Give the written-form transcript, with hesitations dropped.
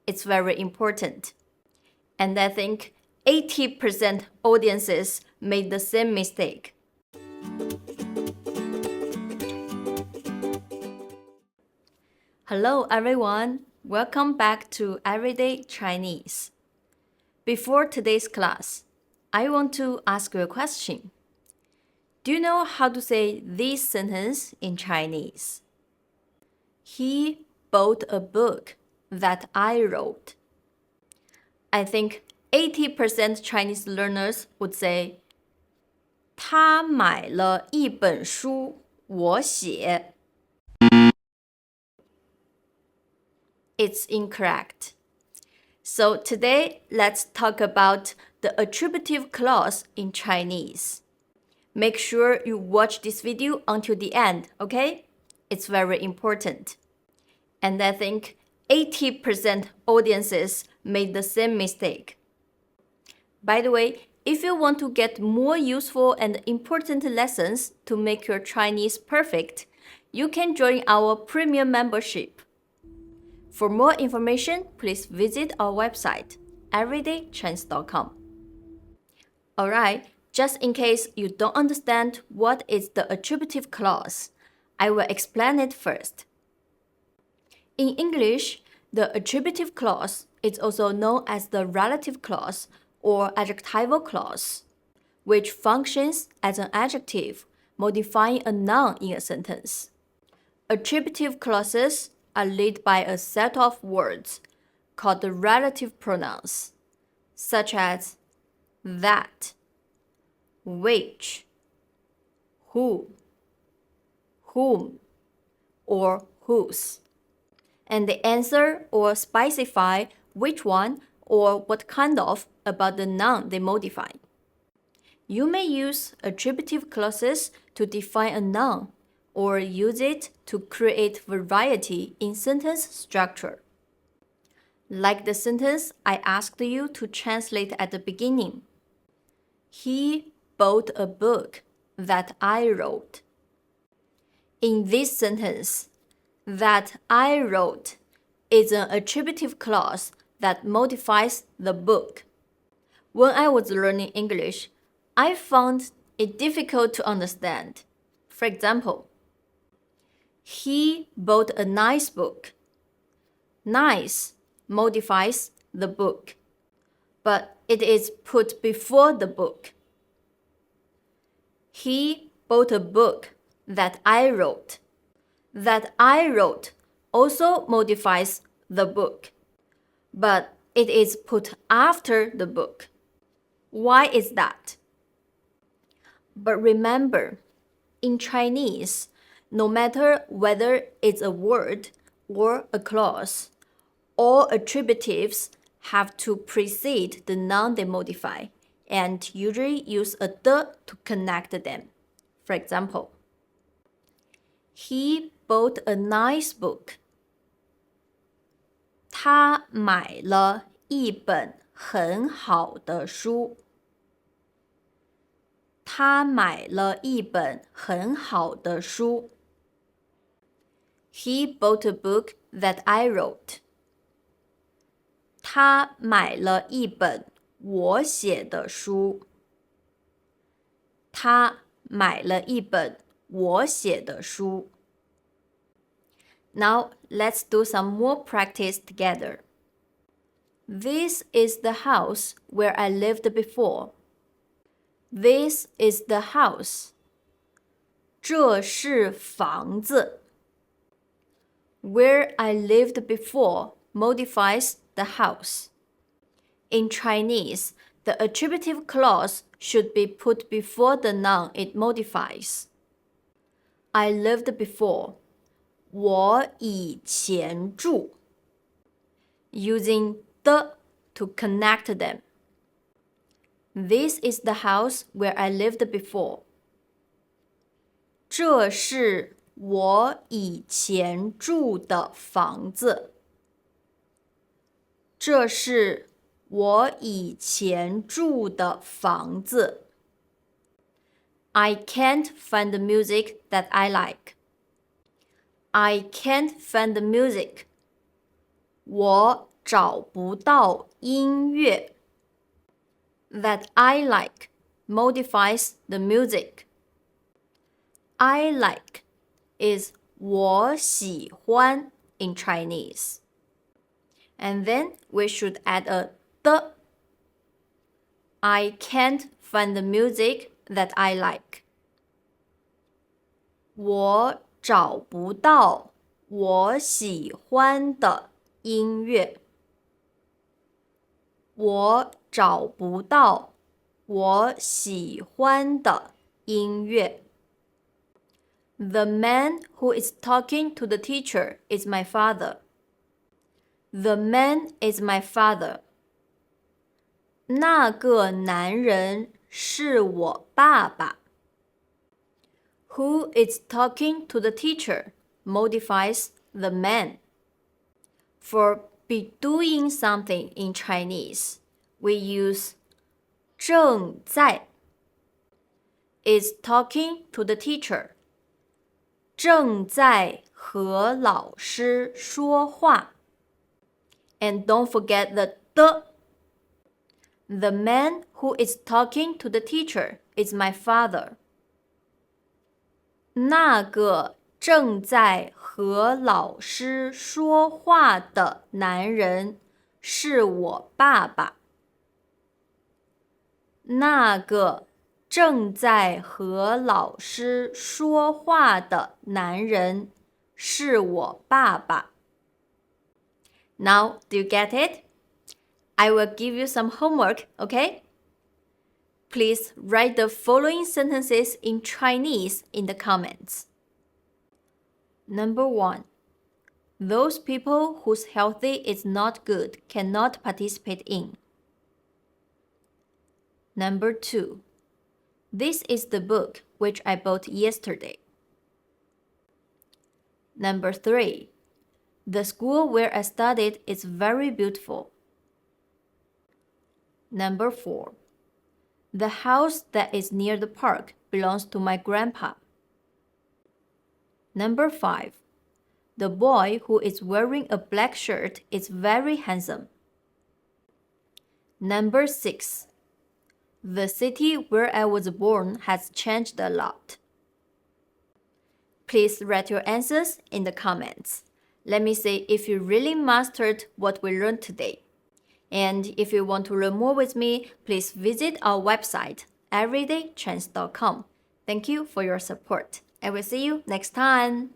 It's very important. And I think 80% audiences made the same mistake. Hello everyone, welcome back to Everyday Chinese. Before today's class, I want to ask you a question. Do you know how to say this sentence in Chinese? He bought a book that I wrote. I think 80% Chinese learners would say 他买了一本书，我写。It's incorrect. So today, let's talk about the attributive clause in Chinese. Make sure you watch this video until the end, okay? It's very important. And I think 80% audiences made the same mistake. By the way, if you want to get more useful and important lessons to make your Chinese perfect, you can join our premium membership. For more information, please visit our website, everydaychinese.com. Alright, just in case you don't understand what is the attributive clause, I will explain it first. In English, the attributive clause is also known as the relative clause or adjectival clause, which functions as an adjective modifying a noun in a sentence. Attributive clauses are led by a set of words called the relative pronouns, such as that, which, who, whom, or whose. And they answer or specify which one or what kind of about the noun they modify. You may use attributive clauses to define a noun or use it to create variety in sentence structure. Like the sentence I asked you to translate at the beginning. He bought a book that I wrote. In this sentence, that I wrote is an attributive clause that modifies the book. When I was learning English, I found it difficult to understand. For example, he bought a nice book. Nice modifies the book, but it is put before the book. He bought a book that I wrote. That I wrote also modifies the book, but it is put after the book. Why is that? But remember, in Chinese, no matter whether it's a word or a clause, all attributives have to precede the noun they modify and usually use a the to connect them. For example, he bought a nice book. 他买了一本很好的书。他买了一本很好的书。He bought a book that I wrote. 他买了一本我写的书。他买了一本我写的书。Now, let's do some more practice together. This is the house where I lived before. This is the house. 这是房子。Where I lived before modifies the house. In Chinese, the attributive clause should be put before the noun it modifies. I lived before. 我以前住。Using the to connect them. This is the house where I lived before. 这是我以前住的房子。这是我以前住的房子。I can't find the music that I like. I can't find the music. 我找不到音乐 that I like modifies the music. I like is 我喜欢 in Chinese. And then we should add a 的. I can't find the music that I like. 我找不到我喜欢的音乐。我找不到我喜欢的音乐。The man who is talking to the teacher is my father. The man is my father. 那个男人是我爸爸。Who is talking to the teacher modifies the man. For be doing something in Chinese, we use 正在 is talking to the teacher. 正在和老师说话。And don't forget the 的。The man who is talking to the teacher is my father. 那个正在和老师说话的男人是我爸爸。那个正在和老师说话的男人是我爸爸。Now, do you get it? I will give you some homework, okay? Please write the following sentences in Chinese in the comments. Number 1. Those people whose health is not good cannot participate in. Number 2. This is the book which I bought yesterday. Number 3. The school where I studied is very beautiful. Number 4. The house that is near the park belongs to my grandpa. Number 5. The boy who is wearing a black shirt is very handsome. Number 6. The city where I was born has changed a lot. Please write your answers in the comments. Let me see if you really mastered what we learned today. And if you want to learn more with me, please visit our website, everydaychinese.com. Thank you for your support. I will see you next time.